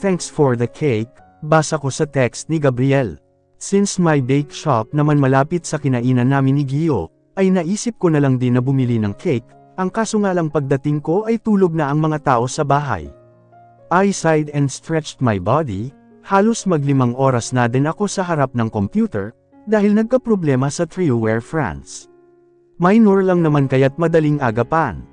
Thanks for the cake, basa ko sa text ni Gabriel. Since my bake shop naman malapit sa kinainan namin ni Gio, ay naisip ko na lang din na bumili ng cake, ang kaso nga lang pagdating ko ay tulog na ang mga tao sa bahay. I sighed and stretched my body, halos mag5 oras na din ako sa harap ng computer, dahil nagkaproblema sa Trioware France. Minor lang naman kaya't madaling agapan.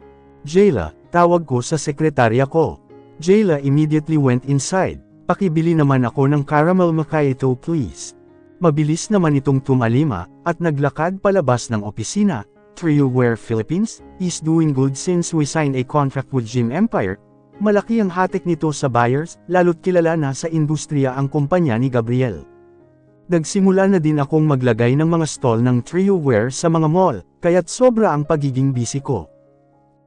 Jayla, tawag ko sa sekretarya ko. Jayla immediately went inside. Pakibili naman ako ng caramel macchiato please. Mabilis naman itong tumalima, at naglakad palabas ng opisina. Trioware Philippines is doing good since we signed a contract with Gym Empire. Malaki ang hatik nito sa buyers, lalo't kilala na sa industriya ang kumpanya ni Gabriel. Nagsimula na din akong maglagay ng mga stall ng Trioware sa mga mall, kaya't sobra ang pagiging busy ko.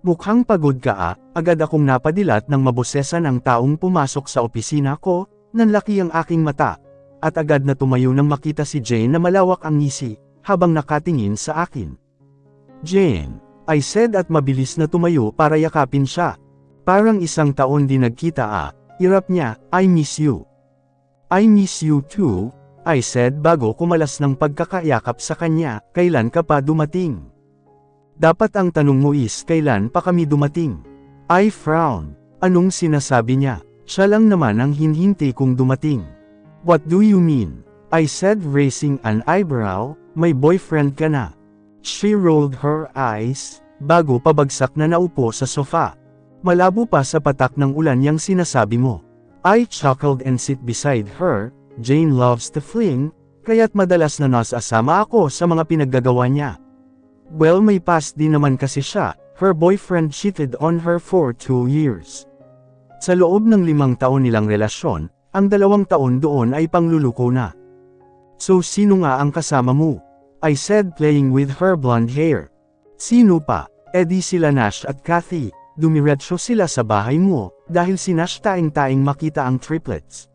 Mukhang pagod ka agad akong napadilat nang mabosesan ang taong pumasok sa opisina ko, nanlaki ang aking mata, at agad na tumayo nang makita si Jane na malawak ang ngisi, habang nakatingin sa akin. Jane, I said at mabilis na tumayo para yakapin siya. Parang 1 taon din nagkita irap niya, I miss you. I miss you too, I said bago kumalas ng pagkakayakap sa kanya, kailan ka pa dumating? Dapat ang tanong mo is kailan pa kami dumating? I frowned. Anong sinasabi niya? Siya lang naman ang hinhinti kong dumating. What do you mean? I said raising an eyebrow, may boyfriend ka na. She rolled her eyes, bago pabagsak na naupo sa sofa. Malabo pa sa patak ng ulan yang sinasabi mo. I chuckled and sit beside her. Jane loves to fling, kaya't madalas na nasasama ako sa mga pinaggagawa niya. Well, may past din naman kasi siya. Her boyfriend cheated on her for 2 years. Sa loob ng 5 taon nilang relasyon, ang 2 taon doon ay pangluluko na. So sino nga ang kasama mo? I said playing with her blonde hair. Sino pa? Edi sila Nash at Kathy. Dumiretso sila sa bahay mo, dahil si Nash taing-taing makita ang triplets.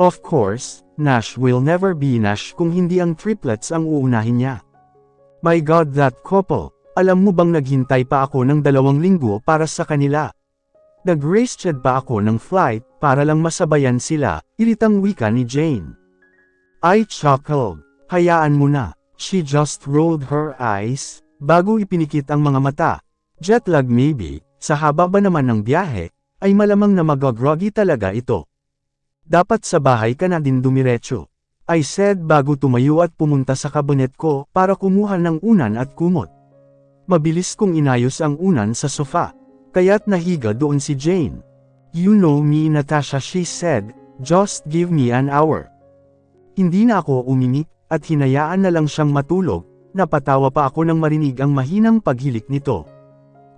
Of course, Nash will never be Nash kung hindi ang triplets ang uunahin niya. My God, that couple! Alam mo bang naghintay pa ako ng 2 linggo para sa kanila? Nag-race chat pa ako ng flight, para lang masabayan sila, iritang wika ni Jane. I chuckled. Hayaan mo na. She just rolled her eyes, bago ipinikit ang mga mata. Jetlag maybe, sa haba ba naman ng biyahe, ay malamang na mag-groggy talaga ito. Dapat sa bahay ka na din dumiretso. I said bago tumayo at pumunta sa kabinet ko para kumuha ng unan at kumot. Mabilis kong inayos ang unan sa sofa, kaya't nahiga doon si Jane. You know me Natasha, she said, just give me an hour. Hindi na ako uminik, at hinayaan na lang siyang matulog, napatawa pa ako nang marinig ang mahinang paghilik nito.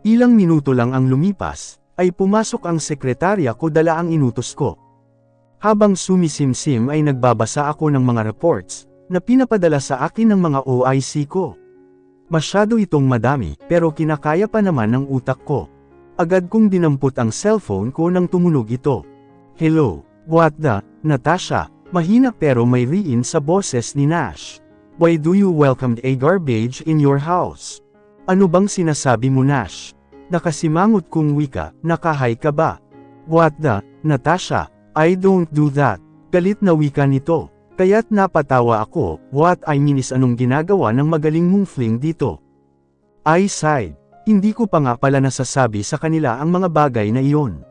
Ilang minuto lang ang lumipas, ay pumasok ang sekretarya ko dala ang inutos ko. Habang sumisimsim ay nagbabasa ako ng mga reports, na pinapadala sa akin ng mga OIC ko. Masyado itong madami, pero kinakaya pa naman ng utak ko. Agad kong dinampot ang cellphone ko nang tumunog ito. Hello, what the, Natasha, mahina pero may riin sa boses ni Nash. Why do you welcome a garbage in your house? Ano bang sinasabi mo Nash? Nakasimangot kong wika, nakahay ka ba? What the, Natasha, I don't do that. Galit na wika nito. Kaya't napatawa ako, what I mean is anong ginagawa ng magaling mong fling dito? I sighed. Hindi ko pa nga pala nasasabi sa kanila ang mga bagay na iyon.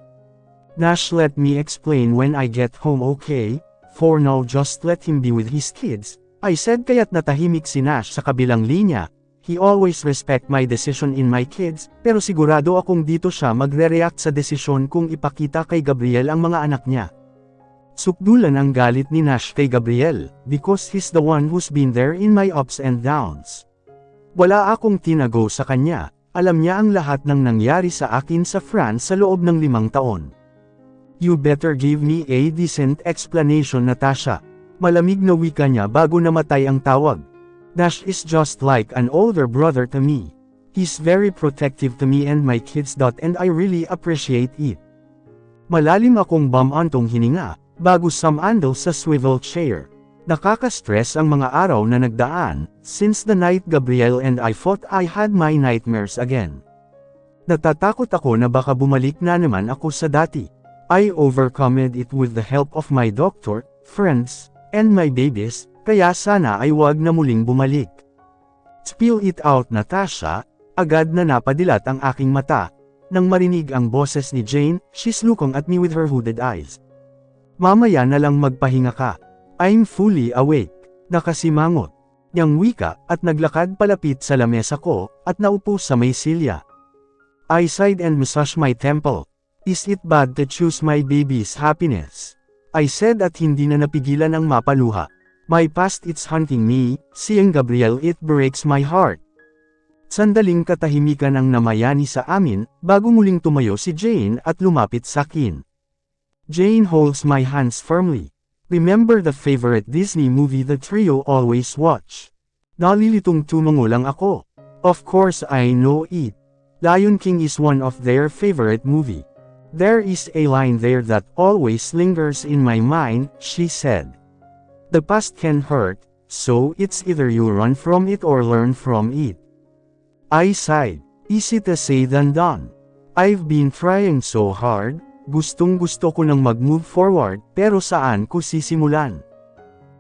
Nash, let me explain when I get home, okay? For now just let him be with his kids, I said kaya't natahimik si Nash sa kabilang linya. He always respect my decision in my kids, pero sigurado akong dito siya magre-react sa desisyon kung ipakita kay Gabriel ang mga anak niya. Sukdulan ang galit ni Nash kay Gabriel, because he's the one who's been there in my ups and downs. Wala akong tinago sa kanya, alam niya ang lahat ng nangyari sa akin sa France sa loob ng 5 taon. You better give me a decent explanation Natasha. Malamig na wika niya bago namatay ang tawag. Nash is just like an older brother to me. He's very protective to me and my kids. And I really appreciate it. Malalim akong bumantong hininga, bago sumandal sa swivel chair. Nakaka-stress ang mga araw na nagdaan, since the night Gabriel and I thought I had my nightmares again. Natatakot ako na baka bumalik na naman ako sa dati. I overcome it with the help of my doctor, friends, and my babies, kaya sana ay wag na muling bumalik. Spill it out, Natasha. Agad na napadilat ang aking mata. Nang marinig ang boses ni Jane, she's looking at me with her hooded eyes. Mamaya na lang magpahinga ka. I'm fully awake. Nakasimangot niyang wika at naglakad palapit sa lamesa ko at naupo sa may silya. I sighed and massaged my temple. Is it bad to choose my baby's happiness? I said at hindi na napigilan ang mapaluha. My past it's haunting me, seeing Gabriel it breaks my heart. Sandaling katahimikan ang namayani sa amin, bago muling tumayo si Jane at lumapit sa akin. Jane holds my hands firmly. Remember the favorite Disney movie the trio always watch? Nalilitong tumango lang ako. Of course I know it. Lion King is one of their favorite movie. There is a line there that always lingers in my mind, she said. The past can hurt, so it's either you run from it or learn from it. I sighed. Easy to say than done. I've been trying so hard, gustong-gusto ko nang mag-move forward, pero saan ko sisimulan?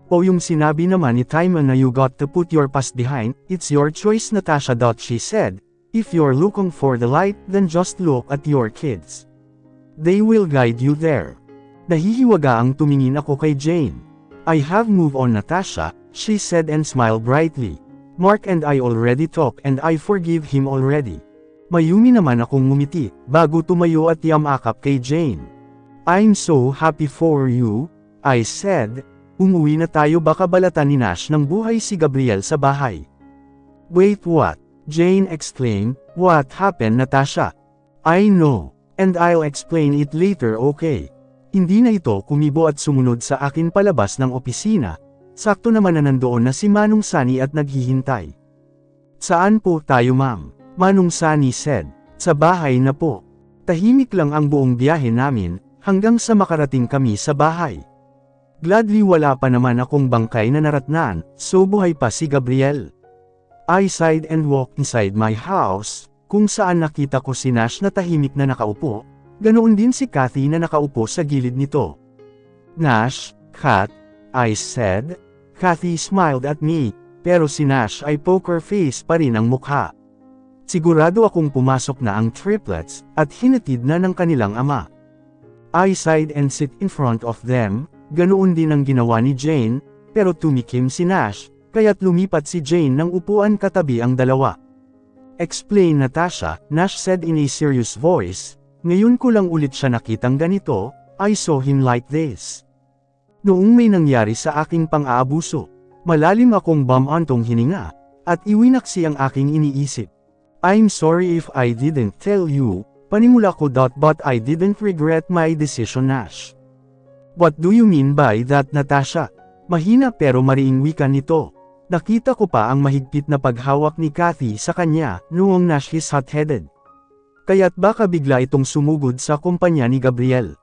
O yung sinabi naman ni Timon na you got to put your past behind, it's your choice, Natasha. She said, if you're looking for the light, then just look at your kids. They will guide you there. Nahihiwaga ang tumingin ako kay Jane. I have moved on, Natasha, she said and smiled brightly. Mark and I already talked and I forgive him already. Mayumi naman akong ngumiti, bago tumayo at yamakap kay Jane. I'm so happy for you, I said. Umuwi na tayo, baka balatan ni Nash ng buhay si Gabriel sa bahay. Wait, what? Jane exclaimed. What happened, Natasha? I know. And I'll explain it later, okay? Hindi na ito kumibo at sumunod sa akin palabas ng opisina. Sakto naman na nandoon na si Manong Sunny at naghihintay. Saan po tayo, ma'am? Manong Sunny said. Sa bahay na po. Tahimik lang ang buong biyahe namin, hanggang sa makarating kami sa bahay. Gladly wala pa naman akong bangkay na naratnan, so buhay pa si Gabriel. I sighed and walked inside my house, kung saan nakita ko si Nash na tahimik na nakaupo. Ganoon din si Kathy na nakaupo sa gilid nito. Nash, Kat, I said. Kathy smiled at me, pero si Nash ay poker face pa rin ang mukha. Sigurado akong pumasok na ang triplets, at hinatid na ng kanilang ama. I sighed and sit in front of them, ganoon din ang ginawa ni Jane, pero tumikim si Nash, kaya't lumipat si Jane ng upuan katabi ang dalawa. Explain, Natasha, Nash said in a serious voice. Ngayon ko lang ulit siya nakitang ganito, I saw him like this. Noong may nangyari sa aking pang-aabuso, malalim akong bumantong hininga, at iwinaksi ang aking iniisip. I'm sorry if I didn't tell you, panimula ko. But I didn't regret my decision, Nash. What do you mean by that, Natasha? Mahina pero mariing wika nito. Nakita ko pa ang mahigpit na paghawak ni Kathy sa kanya, noong Nash is hot-headed. Kaya't baka bigla itong sumugod sa kumpanya ni Gabriel.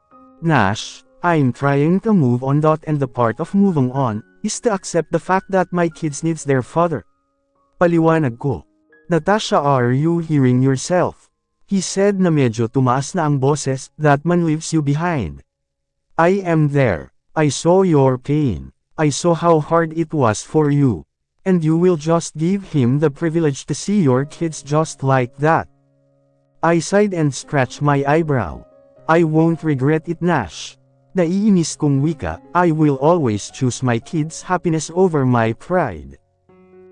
Nash, I'm trying to move on. And the part of moving on, is to accept the fact that my kids needs their father. Paliwanag ko. Natasha, are you hearing yourself? He said na medyo tumaas na ang boses. That man leaves you behind. I am there. I saw your pain. I saw how hard it was for you. And you will just give him the privilege to see your kids just like that. I sighed and scratched my eyebrow. I won't regret it, Nash. Naiinis kong wika, I will always choose my kids' happiness over my pride.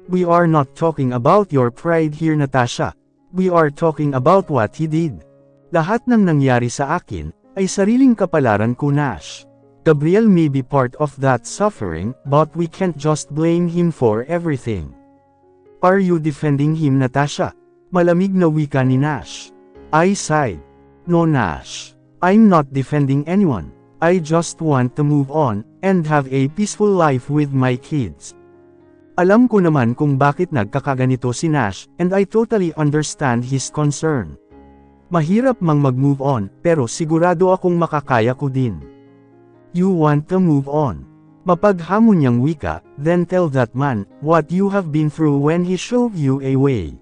We are not talking about your pride here, Natasha. We are talking about what he did. Lahat ng nangyari sa akin, ay sariling kapalaran ko, Nash. Gabriel may be part of that suffering, but we can't just blame him for everything. Are you defending him, Natasha? Malamig na wika ni Nash. I sighed. No, Nash. I'm not defending anyone. I just want to move on, and have a peaceful life with my kids. Alam ko naman kung bakit nagkakaganito si Nash, and I totally understand his concern. Mahirap mang mag-move on, pero sigurado akong makakaya ko din. You want to move on. Mapaghamon niyang wika, then tell that man, what you have been through when he showed you a way.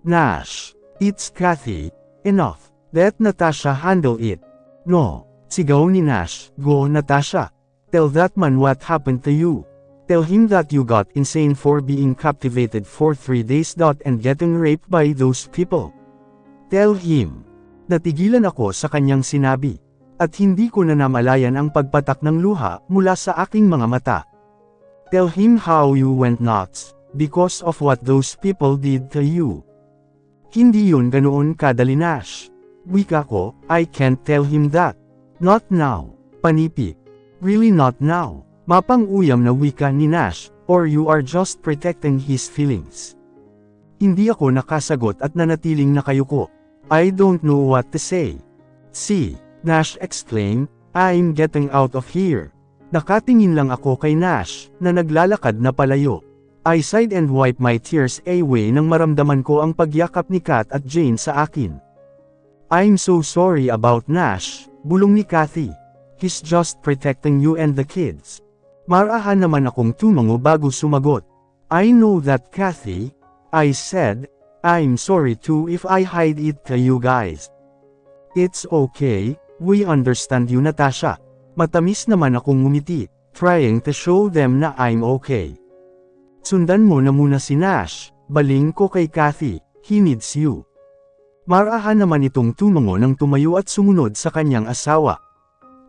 Nash. It's Kathy. Enough. Let Natasha handle it. No. Sigaw ni Nash, "Go Natasha! Tell that man what happened to you. Tell him that you got insane for being captivated for 3 days. And getting raped by those people. Tell him." Natigilan ako sa kanyang sinabi. At hindi ko na namalayan ang pagpatak ng luha mula sa aking mga mata. "Tell him how you went nuts, because of what those people did to you." Hindi yun ganoon kadali, Nash. Wika ko, "I can't tell him that. Not now." Panipik. "Really not now?" Mapang-uyam na wika ni Nash, "Or you are just protecting his feelings." Hindi ako nakasagot at nanatiling nakayuko. I don't know what to say. "See," Nash exclaimed, "I'm getting out of here." Nakatingin lang ako kay Nash, na naglalakad na palayo. I sighed and wiped my tears away nang maramdaman ko ang pagyakap ni Kat at Jane sa akin. "I'm so sorry about Nash," bulong ni Kathy. "He's just protecting you and the kids." Marahan naman akong tumango bago sumagot. "I know that, Kathy," I said. "I'm sorry too if I hide it to you guys." "It's okay, we understand you, Natasha." Matamis naman akong ngumiti, trying to show them na I'm okay. "Sundan mo na muna si Nash," baling ko kay Kathy, "he needs you." Marahan naman itong tumango nang tumayo at sumunod sa kanyang asawa.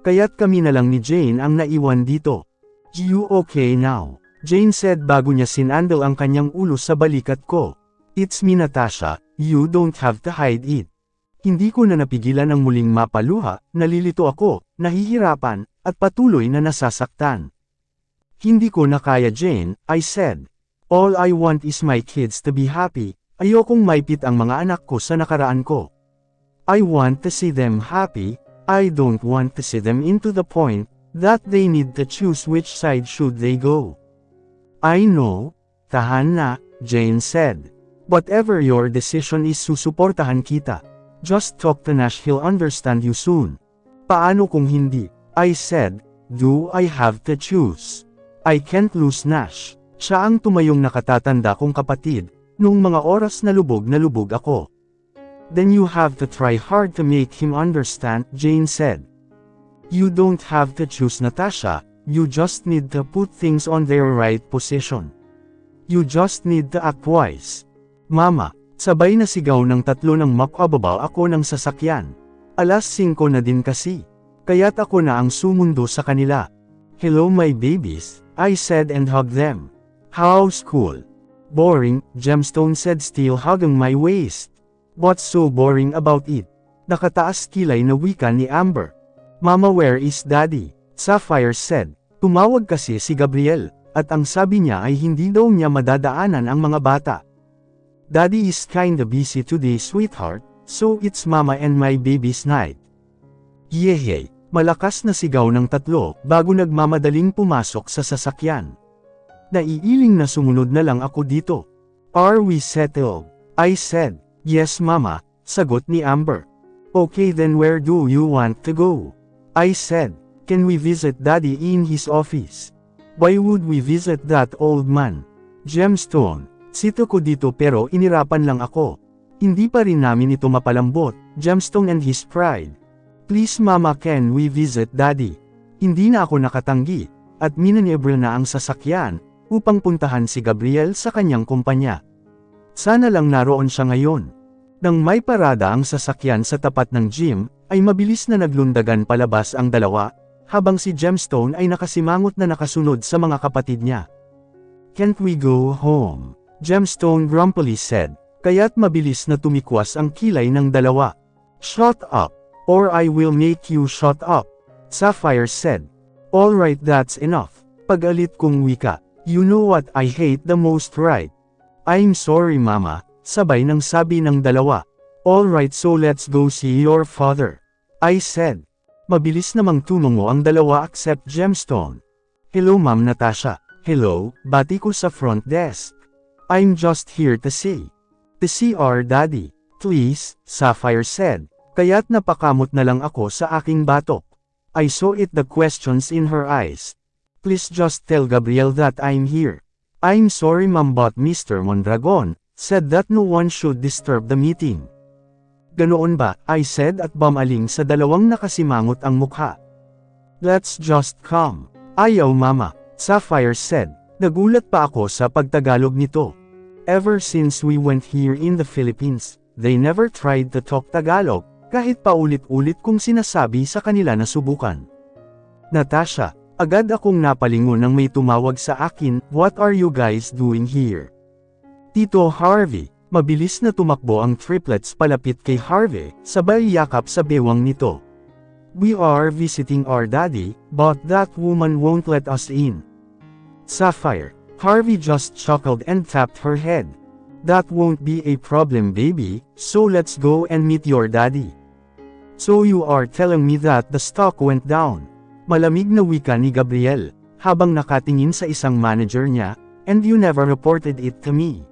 Kaya't kami na lang ni Jane ang naiwan dito. "You okay now?" Jane said bago niya sinandal ang kanyang ulo sa balikat ko. "It's me, Natasha, you don't have to hide it." Hindi ko na napigilan ang muling mapaluha, nalilito ako, nahihirapan, at patuloy na nasasaktan. "Hindi ko na kaya, Jane," I said. "All I want is my kids to be happy. Ayokong maipit ang mga anak ko sa nakaraan ko. I want to see them happy. I don't want to see them into the point that they need to choose which side should they go." "I know, tahan na," Jane said. "Whatever your decision is, susuportahan kita. Just talk to Nash, he'll understand you soon." "Paano kung hindi?" I said. "Do I have to choose? I can't lose Nash." Siya ang tumayong nakatatanda kong kapatid, noong mga oras na lubog ako. "Then you have to try hard to make him understand," Jane said. "You don't have to choose, Natasha, you just need to put things on their right position. You just need to act wise." "Mama," sabay na sigaw ng tatlo nang makababa ako ng sasakyan. 5:00 na din kasi. Kaya't ako na ang sumundo sa kanila. "Hello my babies," I said and hugged them. "How's school?" "Boring," Gemstone said, still hugging my waist. "What's so boring about it?" Nakataas kilay na wika ni Amber. "Mama, where is Daddy?" Sapphire said. Tumawag kasi si Gabriel, at ang sabi niya ay hindi daw niya madadaanan ang mga bata. "Daddy is kinda busy today, sweetheart, so it's Mama and my baby's night." "Yehey!" Malakas na sigaw ng tatlo, bago nagmamadaling pumasok sa sasakyan. Naiiling na sumunod na lang ako dito. "Are we settled?" I said. "Yes, Mama," sagot ni Amber. "Okay, then where do you want to go?" I said. "Can we visit Daddy in his office?" "Why would we visit that old man?" "Gemstone, sito ko dito pero inirapan lang ako. Hindi pa rin namin ito mapalambot." Gemstone and his pride. "Please Mama, can we visit Daddy?" Hindi na ako nakatanggi, at minanebra na ang sasakyan, upang puntahan si Gabriel sa kanyang kumpanya. Sana lang naroon siya ngayon. Nang may parada ang sasakyan sa tapat ng gym, ay mabilis na naglundagan palabas ang dalawa, habang si Gemstone ay nakasimangot na nakasunod sa mga kapatid niya. "Can't we go home?" Gemstone grumpily said, kaya't mabilis na tumikwas ang kilay ng dalawa. "Shut up, or I will make you shut up," Sapphire said. "Alright, that's enough." Pag-alit kong wika. "You know what I hate the most, right?" "I'm sorry Mama," sabay nang sabi ng dalawa. "Alright, so let's go see your father," I said. Mabilis namang tumungo ang dalawa except Gemstone. "Hello Ma'am Natasha." "Hello," bati ko sa front desk. "I'm just here to see our daddy, please," Sapphire said. Kaya't napakamot na lang ako sa aking batok. I saw the questions in her eyes. "Please just tell Gabriel that I'm here." "I'm sorry Ma'am, but Mr. Mondragon said that no one should disturb the meeting." Ganoon ba? I said at bumaling sa dalawang nakasimangot ang mukha. Let's just come. Ayaw mama, Sapphire said. Nagulat pa ako sa pagtagalog nito. Ever since we went here in the Philippines, they never tried to talk Tagalog, kahit paulit-ulit kong sinasabi sa kanila na subukan. Natasha, agad akong napalingon nang may tumawag sa akin, what are you guys doing here? Tito Harvey, mabilis na tumakbo ang triplets palapit kay Harvey, sabay yakap sa bewang nito. We are visiting our daddy, but that woman won't let us in. Sapphire, Harvey just chuckled and tapped her head. That won't be a problem baby, so let's go and meet your daddy. So you are telling me that the stock went down? Malamig na wika ni Gabriel, habang nakatingin sa isang manager niya, and you never reported it to me.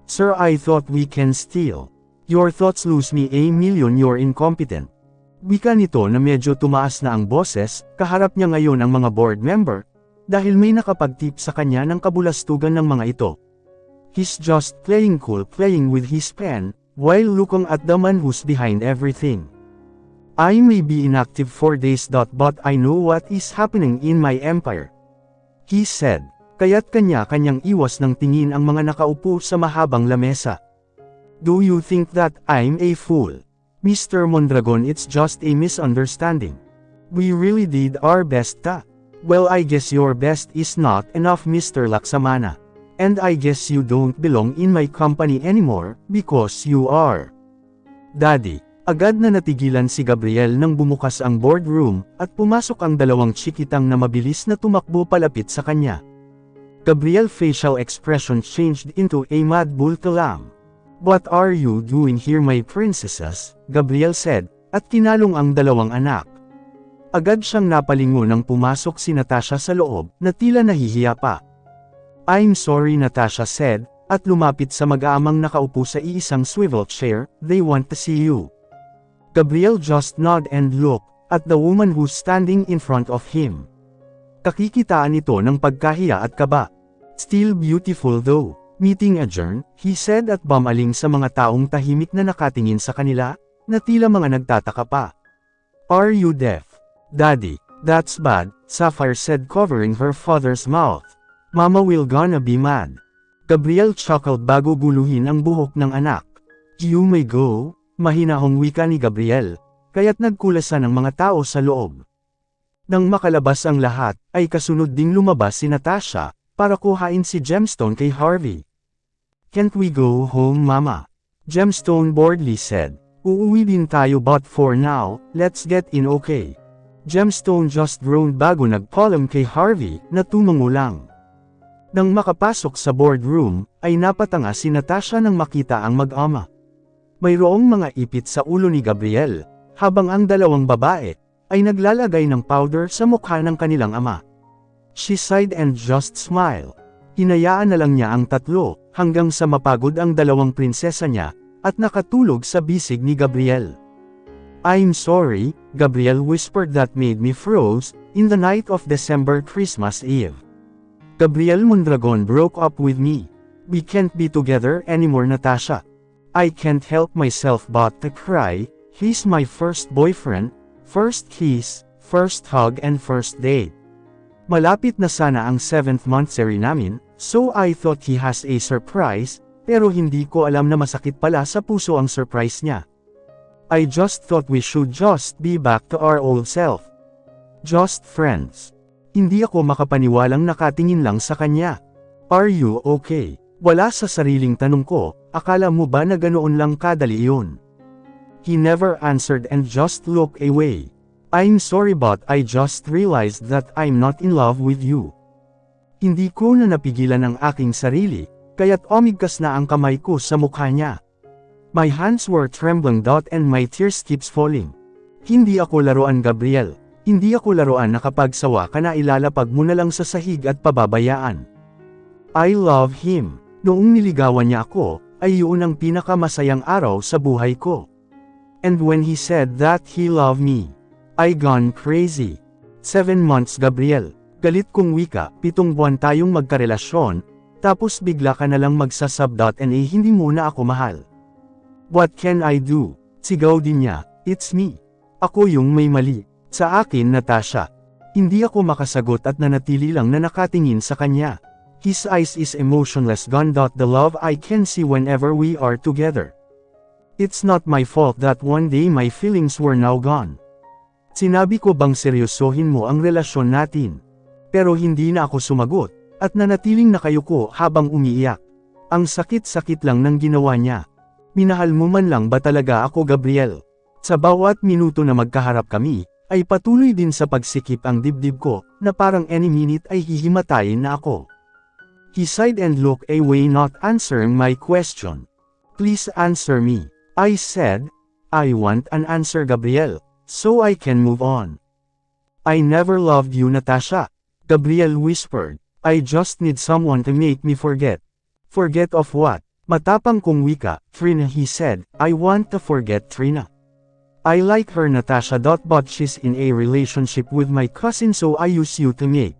Sir, I thought we can steal. Your thoughts lose me a million, you're incompetent. Wika nito na medyo tumaas na ang boses, kaharap niya ngayon ang mga board member, dahil may nakapag-tip sa kanya ng kabulastugan ng mga ito. He's just playing cool, playing with his pen, while looking at the man who's behind everything. I may be inactive for days, but I know what is happening in my empire. He said. Kaya't kanya-kanyang iwas ng tingin ang mga nakaupo sa mahabang lamesa. Do you think that I'm a fool? Mr. Mondragon, it's just a misunderstanding. We really did our best ta. Well, I guess your best is not enough, Mr. Laksamana. And I guess you don't belong in my company anymore, because you are. Daddy, agad na natigilan si Gabriel nang bumukas ang boardroom, at pumasok ang dalawang chikitang na mabilis na tumakbo palapit sa kanya. Gabriel's facial expression changed into a mad bull to lamb. What are you doing here, my princesses? Gabriel said, at tinalong ang dalawang anak. Agad siyang napalingon nang pumasok si Natasha sa loob, na tila nahihiya pa. I'm sorry, Natasha said, at lumapit sa mag-aamang nakaupo sa iisang swivel chair, they want to see you. Gabriel just nodded and looked at the woman who's standing in front of him. Kakikitaan ito ng pagkahiya at kaba. Still beautiful though. Meeting adjourned, he said at bumaling sa mga taong tahimik na nakatingin sa kanila, na tila mga nagtataka pa. Are you deaf? Daddy, that's bad, Sapphire said, covering her father's mouth. Mama will gonna be mad. Gabriel chuckled bago guluhin ang buhok ng anak. You may go, mahinahong wika ni Gabriel, kaya't nagkulasan ang mga tao sa loob. Nang makalabas ang lahat, ay kasunod ding lumabas si Natasha, para kuhain si Gemstone kay Harvey. Can't we go home, Mama? Gemstone boredly said. Uuwi din tayo, but for now, let's get in, okay? Gemstone just groaned bago nagpaalam kay Harvey, na tumango lang. Nang makapasok sa boardroom, ay napatanga si Natasha nang makita ang mag-ama. Mayroong mga ipit sa ulo ni Gabriel, habang ang dalawang babae, ay naglalagay ng powder sa mukha ng kanilang ama. She sighed and just smiled. Hinayaan na lang niya ang tatlo, hanggang sa mapagod ang dalawang prinsesa niya, at nakatulog sa bisig ni Gabriel. I'm sorry, Gabriel whispered, that made me froze, in the night of December Christmas Eve. Gabriel Mondragon broke up with me. We can't be together anymore, Natasha. I can't help myself but to cry. He's my first boyfriend, first kiss, first hug and first date. Malapit na sana ang 7th monthsary namin, so I thought he has a surprise, pero hindi ko alam na masakit pala sa puso ang surprise niya. I just thought we should just be back to our old self. Just friends. Hindi ako makapaniwalang nakatingin lang sa kanya. Are you okay? Wala sa sariling tanong ko, akala mo ba na ganoon lang kadali iyon? He never answered and just looked away. I'm sorry, but I just realized that I'm not in love with you. Hindi ko na napigilan ang aking sarili, kaya't umigkas na ang kamay ko sa mukha niya. My hands were trembling, and my tears keeps falling. Hindi ako laruan, Gabriel. Hindi ako laruan na kapag sawa ka na ilalapag mo na lang sa sahig at pababayaan. I love him. Noong niligawan niya ako, ay yun ang pinakamasayang araw sa buhay ko. And when he said that he loved me, I gone crazy. 7 months, Gabriel. Galit kong wika, 7 buwan tayong magkarelasyon, tapos bigla ka na lang magsasub.na hindi mo na ako mahal. What can I do? Sigaw din niya, "It's me. Ako yung may mali." Sa akin, Natasha. Hindi ako makasagot at nanatili lang na nakatingin sa kanya. His eyes is emotionless gone. The love I can see whenever we are together. It's not my fault that one day my feelings were now gone. Sinabi ko bang seryosohin mo ang relasyon natin? Pero hindi na ako sumagot, at nanatiling nakayuko habang umiiyak. Ang sakit-sakit lang ng ginawa niya. Minahal mo man lang ba talaga ako, Gabriel? Sa bawat minuto na magkaharap kami, ay patuloy din sa pagsikip ang dibdib ko, na parang any minute ay hihimatayin na ako. He sighed and looked away, not answering my question. "Please answer me," I said. "I want an answer, Gabriel, so I can move on." "I never loved you, Natasha," Gabriel whispered. "I just need someone to make me forget." "Forget of what?" Matapang kong wika, "Trina," he said. "I want to forget Trina. I like her, Natasha. But she's in a relationship with my cousin, so I use you to make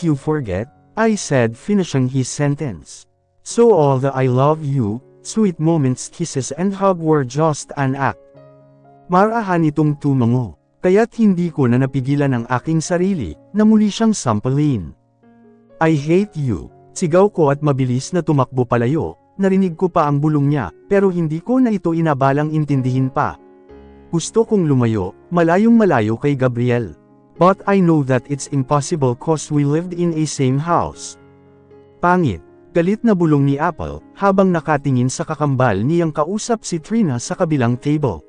you forget," I said, finishing his sentence. "So all the I love you, sweet moments, kisses and hug were just an act." Marahan itong tumango, kaya't hindi ko na napigilan ang aking sarili, na muli siyang sampalin. "I hate you," sigaw ko at mabilis na tumakbo palayo. Narinig ko pa ang bulong niya, pero hindi ko na ito inabalang intindihin pa. Gusto kong lumayo, malayong malayo kay Gabriel. But I know that it's impossible cause we lived in a same house. Pangit, galit na bulong ni Apple, habang nakatingin sa kakambal niyang kausap si Trina sa kabilang table.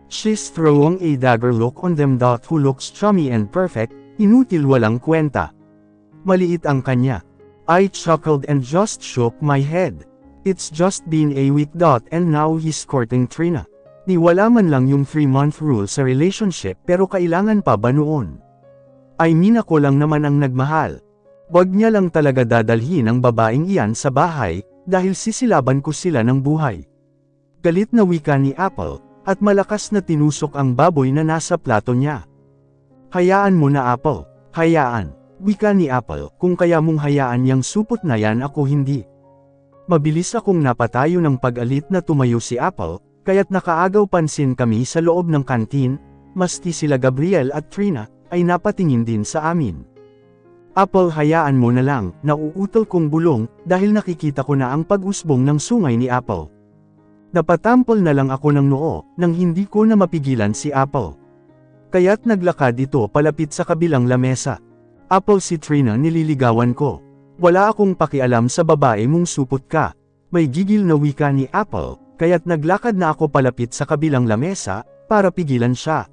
She's throwing a dagger look on them. Who looks chummy and perfect, inutil walang kwenta. Maliit ang kanya. I chuckled and just shook my head. It's just been a week. And now he's courting Trina. Ni wala man lang yung 3-month rule sa relationship, pero kailangan pa ba noon? I mean, ako lang naman ang nagmahal. Wag niya lang talaga dadalhin ang babaeng iyan sa bahay, dahil sisilaban ko sila ng buhay. Galit na wika ni Apple, at malakas na tinusok ang baboy na nasa plato niya. "Hayaan mo na, Apple. Hayaan," wika ni Apple. "Kung kaya mong hayaan yang supot na yan, ako hindi." Mabilis akong napatayo ng pag-alit na tumayo si Apple, kaya't nakaagaw pansin kami sa loob ng kantin, maski sila Gabriel at Trina, ay napatingin din sa amin. "Apple, hayaan mo na lang," nauutol kong bulong, dahil nakikita ko na ang pag-usbong ng sungay ni Apple. Napatampol na lang ako ng noo, nang hindi ko na mapigilan si Apple. Kaya't naglakad ito palapit sa kabilang lamesa. "Apple, si Trina nililigawan ko. Wala akong pakialam sa babae mong supot ka." May gigil na wika ni Apple, kaya't naglakad na ako palapit sa kabilang lamesa, para pigilan siya.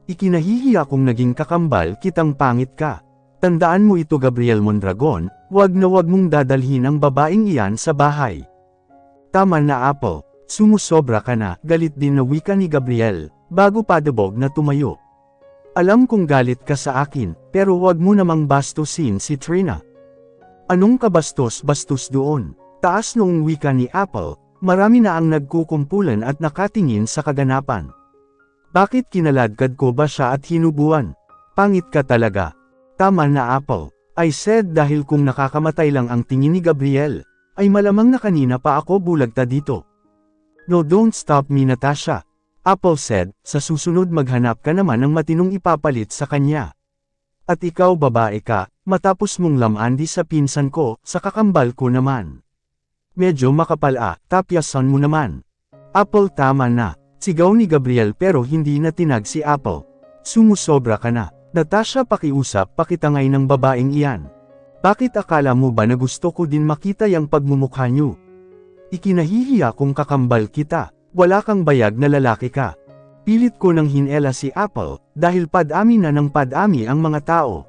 "Ikinahihiya kong naging kakambal kitang, pangit ka. Tandaan mo ito, Gabriel Mondragon, wag na wag mong dadalhin ang babaeng iyan sa bahay." "Tama na, Apple. Sumusobra ka na," galit din na wika ni Gabriel, bago padabog na tumayo. "Alam kong galit ka sa akin, pero wag mo namang bastusin si Trina." "Anong kabastos-bastos doon?" Taas noong wika ni Apple. Marami na ang nagkukumpulan at nakatingin sa kaganapan. "Bakit kinaladkad ko ba siya at hinubuan? Pangit ka talaga." "Tama na, Apple," I said, dahil kung nakakamatay lang ang tingin ni Gabriel, ay malamang na kanina pa ako bulagta dito. "No, don't stop me, Natasha," Apple said. "Sa susunod maghanap ka naman ng matinong ipapalit sa kanya. At ikaw, babae ka, matapos mong lamandi sa pinsan ko, sa kakambal ko naman. Medyo makapal tapyasan mo naman." "Apple, tama na," sigaw ni Gabriel, pero hindi na tinag si Apple. "Sumusobra ka na. Natasha, pakiusap pakitangay ng babaeng iyan. Bakit akala mo ba na gusto ko din makita yang pagmumukha niyo? Ikinahihiya kung kakambal kita, wala kang bayag na lalaki ka." Pilit ko nang hinela si Apple, dahil padami na ng padami ang mga tao.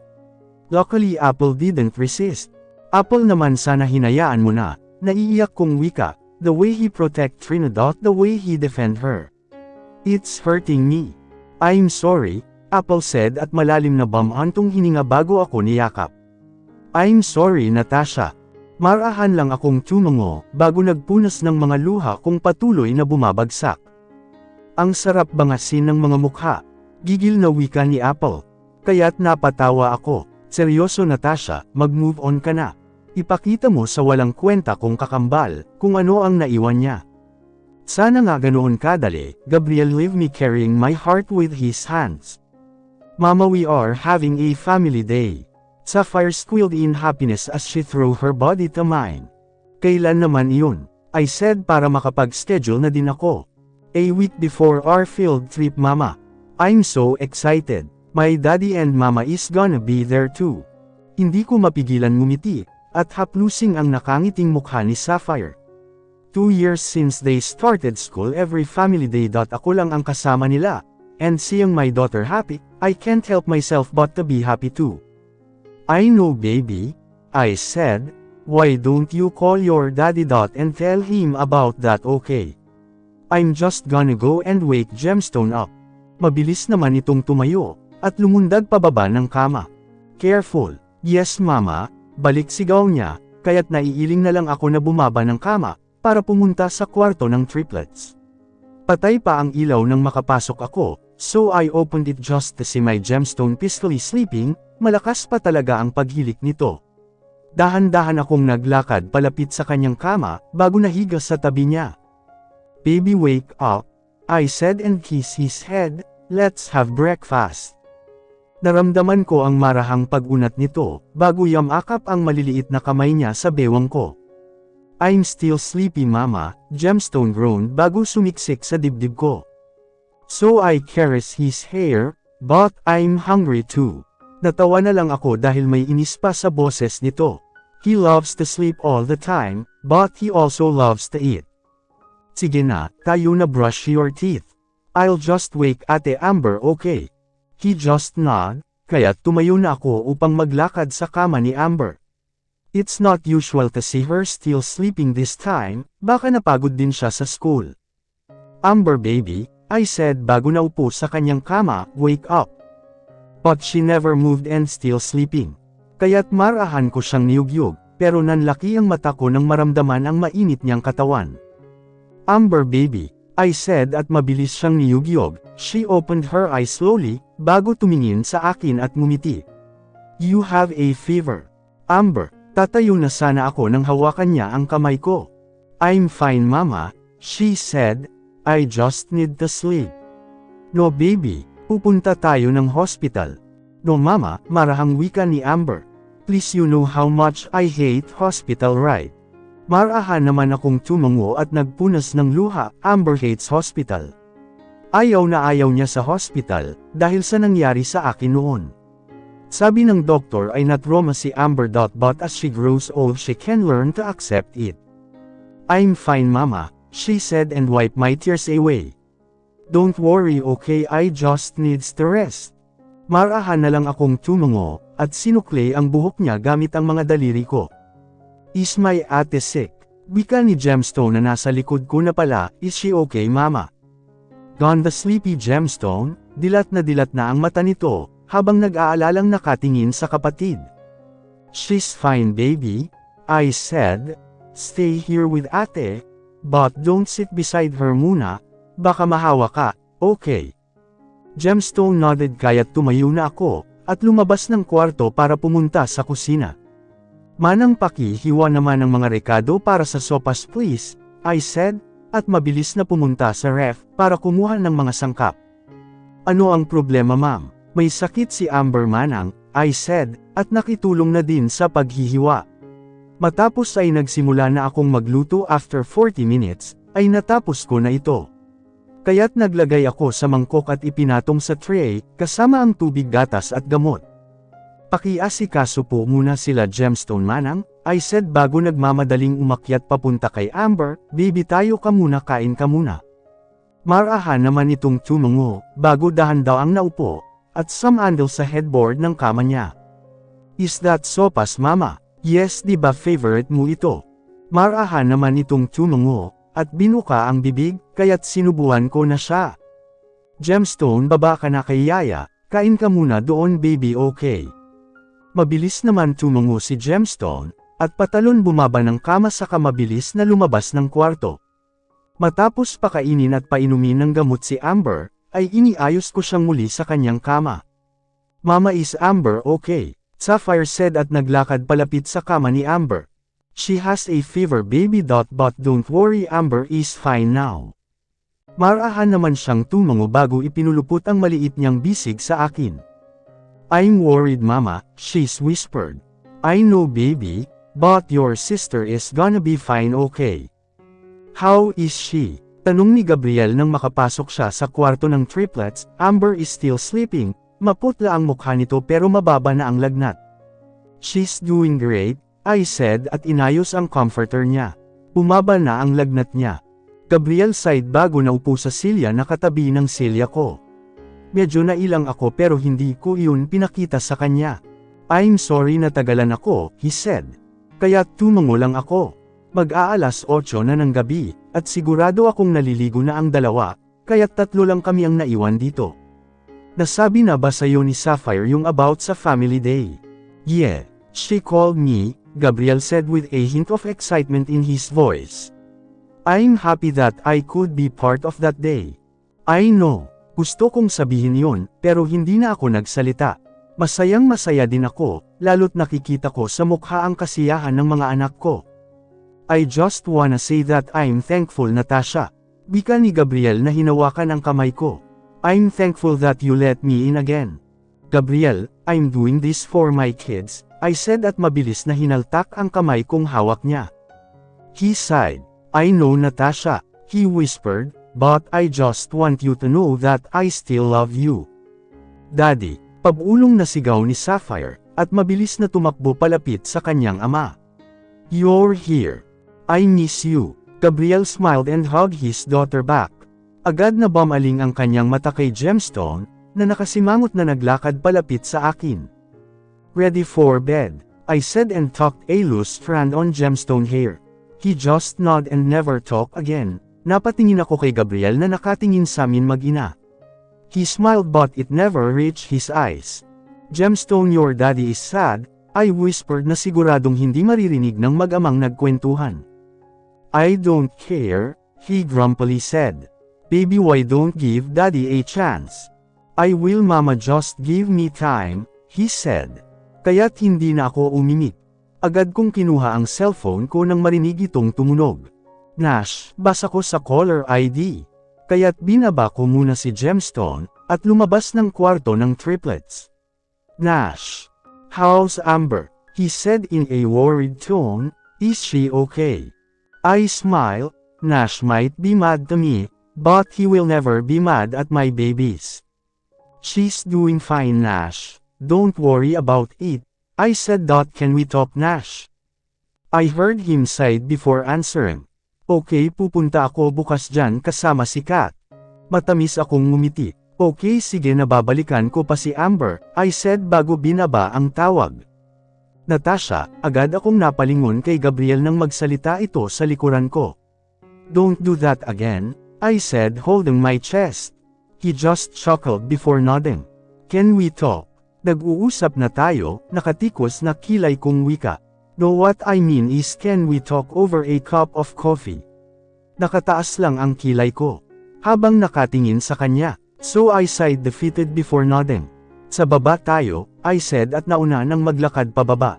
Luckily, Apple didn't resist. "Apple naman, sana hinayaan mo na," naiiyak kong wika, "the way he protect Trina. The way he defend her. It's hurting me." "I'm sorry," Apple said, at malalim na bamantong hininga bago ako niyakap. "I'm sorry, Natasha." Marahan lang akong tumango, bago nagpunas ng mga luha kung patuloy na bumabagsak. "Ang sarap bangasin ng mga mukha," gigil na wika ni Apple. Kaya't napatawa ako. "Seryoso, Natasha, mag-move on ka na. Ipakita mo sa walang kwenta kung kakambal, kung ano ang naiwan niya." Sana nga ganoon kadali, Gabriel leave me carrying my heart with his hands. Mama, we are having a family day. Sapphire squealed in happiness as she threw her body to mine. Kailan naman iyon? I said para makapag-schedule na din ako. A week before our field trip, Mama. I'm so excited. My daddy and Mama is gonna be there too. Hindi ko mapigilan ngumiti, at haplusing ang nakangiting mukha ni Sapphire. 2 years since they started school, every family day. Ako lang ang kasama nila. And seeing my daughter happy, I can't help myself but to be happy too. I know, baby, I said. Why don't you call your daddy and tell him about that, okay? I'm just gonna go and wake Gemstone up. Mabilis naman itong tumayo, at lumundag pababa ng kama. Careful. Yes, Mama, balik sigaw niya, kaya't naiiling na lang ako na bumaba ng kama, para pumunta sa kwarto ng triplets. Patay pa ang ilaw nang makapasok ako, so I opened it just to see my Gemstone peacefully sleeping. Malakas pa talaga ang paghilik nito. Dahan-dahan akong naglakad palapit sa kanyang kama, bago nahiga sa tabi niya. Baby, wake up, I said and kissed his head. Let's have breakfast. Naramdaman ko ang marahang pag-unat nito, bago yamakap ang maliliit na kamay niya sa bewang ko. I'm still sleepy, Mama, Gemstone groaned bago sumiksik sa dibdib ko. So I caressed his hair, but I'm hungry too. Natawa na lang ako dahil may inis pa sa boses nito. He loves to sleep all the time, but he also loves to eat. Sige na, tayo na, brush your teeth. I'll just wake Ate Amber, okay? He just nod, kaya tumayo na ako upang maglakad sa kama ni Amber. It's not usual to see her still sleeping this time, baka napagod din siya sa school. Amber, baby, I said bago naupo sa kanyang kama, wake up. But she never moved and still sleeping. Kaya't marahan ko siyang niyugyug, pero nanlaki ang mata ko nang maramdaman ang mainit niyang katawan. Amber, baby, I said at mabilis siyang niyugyug. She opened her eyes slowly, bago tumingin sa akin at ngumiti. You have a fever. Amber, tatayo na sana ako nang hawakan niya ang kamay ko. I'm fine, Mama, she said. I just need to sleep. No, baby, pupunta tayo ng hospital. No, Mama, marahang wika ni Amber. Please, you know how much I hate hospital, right? Marahan naman akong tumango at nagpunas ng luha. Amber hates hospital. Ayaw na ayaw niya sa hospital, dahil sa nangyari sa akin noon. Sabi ng doktor ay not trauma si Amber. But as she grows old she can learn to accept it. I'm fine, Mama, she said and wiped my tears away. Don't worry, okay, I just needs to rest. Marahan na lang akong tumango, at sinukli ang buhok niya gamit ang mga daliri ko. Is my ate sick? Wika ni Gemstone na nasa likod ko na pala. Is she okay, Mama? Gone the sleepy Gemstone, dilat na ang mata nito, habang nag-aalalang nakatingin sa kapatid. She's fine, baby, I said. Stay here with ate, but don't sit beside her muna, baka mahawa ka, okay? Gemstone nodded kaya't tumayo na ako, at lumabas ng kwarto para pumunta sa kusina. Manang pakihiwa naman ng mga rekado para sa sopas, please, I said, at mabilis na pumunta sa ref para kumuha ng mga sangkap. Ano ang problema, ma'am? May sakit si Amber, Manang, I said, at nakitulong na din sa paghihiwa. Matapos ay nagsimula na akong magluto. After 40 minutes, ay natapos ko na ito. Kaya't naglagay ako sa mangkok at ipinatong sa tray, kasama ang tubig, gatas at gamot. Pakiasikaso po muna sila, Gemstone, Manang, I said bago nagmamadaling umakyat papunta kay Amber. Baby, tayo ka muna, kain ka muna. Marahan naman itong tumango, bago dahan-daang naupo, at sumandal sa headboard ng kama niya. Is that sopas, Mama? Yes, di ba favorite mo ito? Marahan naman itong tumango, at binuka ang bibig, kaya't sinubuan ko na siya. Gemstone, baba ka na kay Yaya, kain ka muna doon, baby, okay? Mabilis naman tumango si Gemstone, at patalon bumaba ng kama saka mabilis na lumabas ng kwarto. Matapos pakainin at painumin ng gamot si Amber, ay iniayos ko siyang muli sa kanyang kama. Mama, is Amber okay? Sapphire said at naglakad palapit sa kama ni Amber. She has a fever, baby, but don't worry, Amber is fine now. Marahan naman siyang tumango bago ipinulupot ang maliit niyang bisig sa akin. I'm worried mama, she's whispered. I know baby, but your sister is gonna be fine okay. How is she? Tanong ni Gabriel nang makapasok siya sa kwarto ng triplets. Amber is still sleeping, maputla ang mukha nito pero mababa na ang lagnat. She's doing great, I said at inayos ang comforter niya. Bumaba na ang lagnat niya. Gabriel sighed bago naupo sa silya na katabi ng silya ko. Medyo nailang ako pero hindi ko iyon pinakita sa kanya. I'm sorry na tagalan ako, he said. Kaya tumango lang ako. Mag-aalas 8 na ng gabi, at sigurado akong naliligo na ang dalawa, kaya't 3 lang kami ang naiwan dito. Nasabi na ba sa'yo ni Sapphire yung about sa family day? Yeah, she called me, Gabriel said with a hint of excitement in his voice. I'm happy that I could be part of that day. I know, gusto kong sabihin yon, pero hindi na ako nagsalita. Masayang masaya din ako, lalo't nakikita ko sa mukha ang kasiyahan ng mga anak ko. I just wanna say that I'm thankful Natasha. Bika ni Gabriel na hinawakan ang kamay ko. I'm thankful that you let me in again. Gabriel, I'm doing this for my kids, I said at mabilis na hinaltak ang kamay kong hawak niya. He sighed. I know Natasha, he whispered, but I just want you to know that I still love you. Daddy, pabulong na sigaw ni Sapphire, at mabilis na tumakbo palapit sa kanyang ama. You're here. I miss you. Gabriel smiled and hugged his daughter back. Agad na bumaling ang kanyang mata kay Gemstone, na nakasimangot na naglakad palapit sa akin. Ready for bed, I said and tucked a loose strand on Gemstone hair. He just nodded and never talked again. Napatingin ako kay Gabriel na nakatingin sa amin mag-ina. He smiled but it never reached his eyes. Gemstone, your daddy is sad, I whispered na siguradong hindi maririnig ng mag-amang nagkwentuhan. I don't care, he grumpily said. Baby, why don't give daddy a chance? I will mama, just give me time, he said. Kaya't hindi na ako umimik. Agad kong kinuha ang cellphone ko nang marinig itong tumunog. Nash, basa ko sa caller ID. Kaya't binaba ko muna si Gemstone, at lumabas ng kwarto ng triplets. Nash. How's Amber? He said in a worried tone, is she okay? I smiled. Nash might be mad to me, but he will never be mad at my babies. She's doing fine Nash, don't worry about it. I said. Can we talk Nash? I heard him sigh before answering. Okay, pupunta ako bukas dyan kasama si Kat. Matamis akong ngumiti. Okay, sige, nababalikan ko pa si Amber, I said bago binaba ang tawag. Natasha, agad akong napalingon kay Gabriel nang magsalita ito sa likuran ko. Don't do that again, I said holding my chest. He just chuckled before nodding. Can we talk? Nag-uusap na tayo, nakatikos na kilay kong wika. No, what I mean is can we talk over a cup of coffee? Nakataas lang ang kilay ko. Habang nakatingin sa kanya, so I sighed defeated before nodding. Sa baba tayo, I said at nauna nang maglakad pababa.